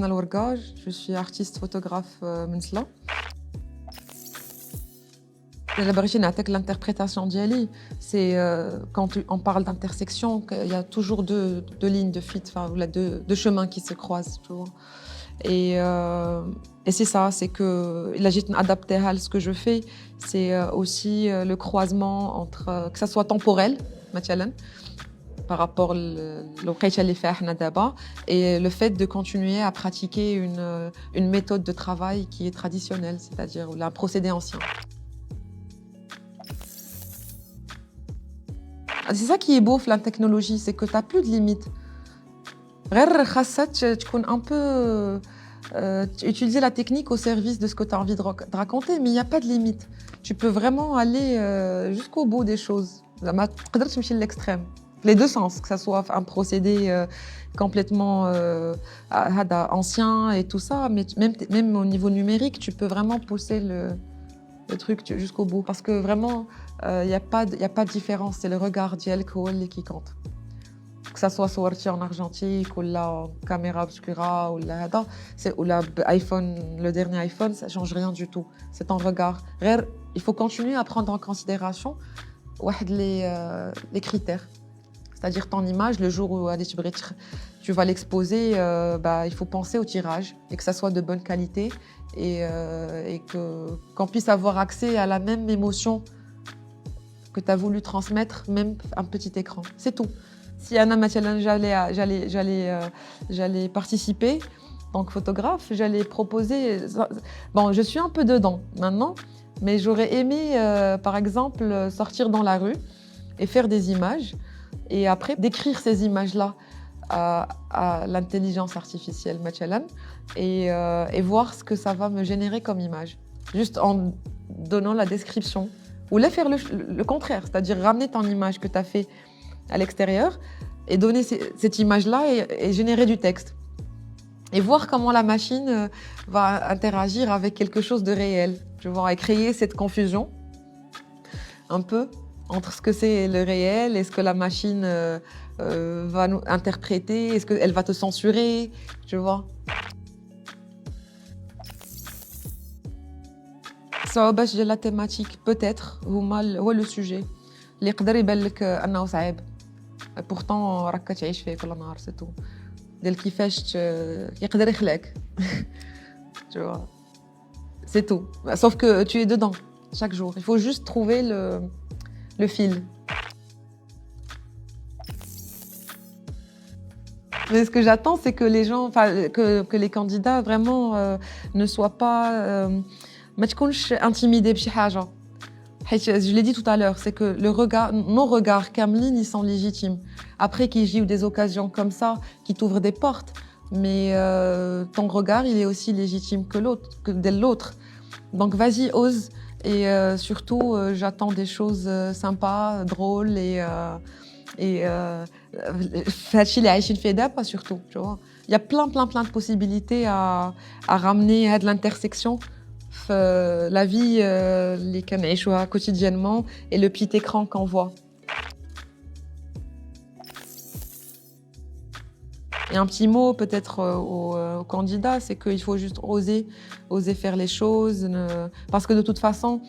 Je suis artiste photographe Mensla. L'interprétation d'Yali, c'est quand on parle d'intersection, il y a toujours deux lignes de fit, enfin, deux chemins qui se croisent. Tu vois. Et c'est ça, c'est que la gestion adaptée à ce que je fais, c'est aussi le croisement entre, que ça soit temporel, مثلاً, par rapport au et le fait de continuer à pratiquer une méthode de travail qui est traditionnelle, c'est-à-dire un procédé ancien. C'est ça qui est beau la technologie, c'est que tu n'as plus de limites. Tu connais un peu utiliser la technique au service de ce que tu as envie de raconter, mais il n'y a pas de limite. Tu peux vraiment aller jusqu'au bout des choses. Tu peux l'extrême. Les deux sens, que ce soit un procédé complètement ancien et tout ça, mais même au niveau numérique, tu peux vraiment pousser le truc jusqu'au bout. Parce que vraiment, il n'y a pas de différence. C'est le regard d'Yel qui compte. Que ça soit sorti en argentique ou la caméra obscura ou le dernier iPhone, ça ne change rien du tout. C'est ton regard. Il faut continuer à prendre en considération les critères. C'est-à-dire ton image, le jour où tu vas l'exposer, il faut penser au tirage et que ça soit de bonne qualité et qu'on puisse avoir accès à la même émotion que tu as voulu transmettre, même un petit écran. C'est tout. Si Anna Mathialan, j'allais participer en tant que photographe, j'allais proposer... Bon, je suis un peu dedans maintenant, mais j'aurais aimé, par exemple, sortir dans la rue et faire des images et après décrire ces images-là à l'intelligence artificielle Mathialan et voir ce que ça va me générer comme image. Juste en donnant la description. Ou là, faire le contraire, c'est-à-dire ramener ton image que tu as fait à l'extérieur et donner cette image-là et générer du texte. Et voir comment la machine va interagir avec quelque chose de réel. Je vois, et créer cette confusion un peu entre ce que c'est le réel et ce que la machine va nous interpréter, est-ce qu'elle va te censurer, tu vois. Ça va la thématique, peut-être, ou le sujet. اللي يقدر يبان لك انه صعيب pourtant راك كتعيش فيه كل نهار سي تو ديال كيفاش يقدر يخلعك tu vois c'est tout sauf que tu es dedans chaque jour il faut juste trouver le fil. Mais ce que j'attends c'est que les gens que les candidats vraiment ne soient pas ما تكونش intimidés بشي حاجه. Je l'ai dit tout à l'heure, c'est que nos regards, Kamlin, ils sont légitimes. Après qu'il y ait eu des occasions comme ça, qui t'ouvrent des portes, mais ton regard, il est aussi légitime que l'autre. Donc vas-y, ose. Et surtout, j'attends des choses sympas, drôles et facile à pas surtout. Tu vois. Il y a plein de possibilités à ramener à de l'intersection. La vie les كنعيشوها quotidiennement et le petit écran qu'on voit. Et un petit mot peut-être aux candidats, c'est qu'il faut juste oser faire les choses, parce que de toute façon,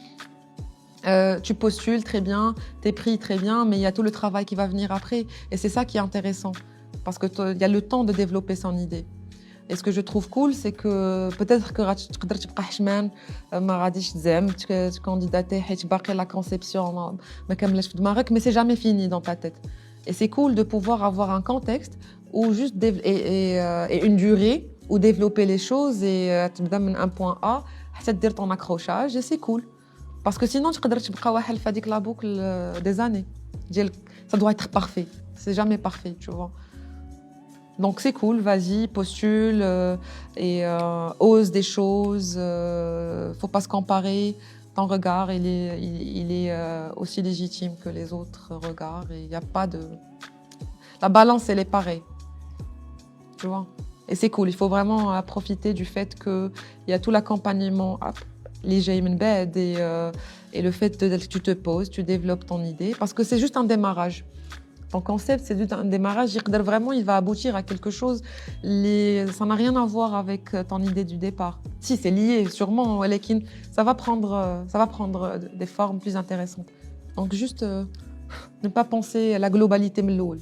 tu postules très bien, t'es pris très bien, mais il y a tout le travail qui va venir après. Et c'est ça qui est intéressant, parce qu'il y a le temps de développer son idée. Et ce que je trouve cool, c'est que peut-être que تقدر تبقى حشمان ما غاديش تزعم تكانديداتي حيت باقي la conception ما كاملاش في دماغك, mais c'est jamais fini dans ta tête. Et c'est cool de pouvoir avoir un contexte ou juste et une durée où développer les choses et تبدا من un point A حتى دير ton accrochage et c'est cool. Parce que sinon تقدر تبقى واحد في هذيك la boucle des années. Ça doit être parfait. C'est jamais parfait, tu vois. Donc c'est cool, vas-y, postule et ose des choses. Faut pas se comparer. Ton regard, il est aussi légitime que les autres regards. Et il y a pas de... La balance, elle est pareille. Tu vois. Et c'est cool. Il faut vraiment profiter du fait qu'il y a tout l'accompagnement, les bed et le fait que tu te poses, tu développes ton idée. Parce que c'est juste un démarrage. Ton concept, c'est un démarrage, vraiment, il va aboutir à quelque chose. Ça n'a rien à voir avec ton idée du départ. Si, c'est lié, sûrement, ولكن ça va prendre des formes plus intéressantes. Donc, juste ne pas penser à la globalité من الأول.